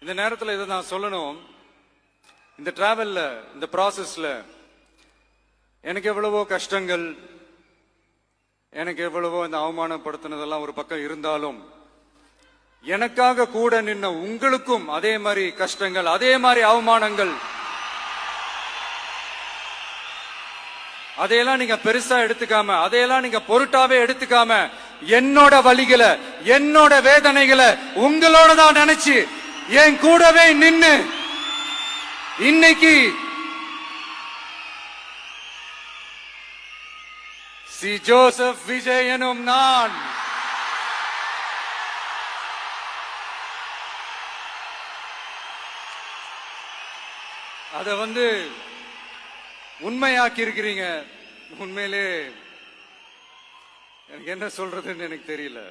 இந்த நேரத்தில் இதை நான் சொல்லணும். இந்த டிராவல்ல, இந்த ப்ராசஸ்ல எனக்கு எவ்வளவோ கஷ்டங்கள், எனக்கு எவ்வளவோ இந்த அவமானப்படுத்தினதெல்லாம் ஒரு பக்கம் இருந்தாலும், எனக்காக கூட நின்ன உங்களுக்கும் அதே மாதிரி கஷ்டங்கள், அதே மாதிரி அவமானங்கள், அதையெல்லாம் நீங்க பெருசா எடுத்துக்காம, அதையெல்லாம் நீங்க பொருட்டாவே எடுத்துக்காம, என்னோட வலிகளை, என்னோட வேதனைகளை உங்களோட தான் நினைச்சு என் கூடவே நின்னு இன்னைக்கு சி ஜோசப் விஜய் எனும் நான் அத உண்மையாக்கி இருக்கிறீங்க. உண்மையிலே எனக்கு என்ன சொல்றதுன்னு எனக்கு தெரியல.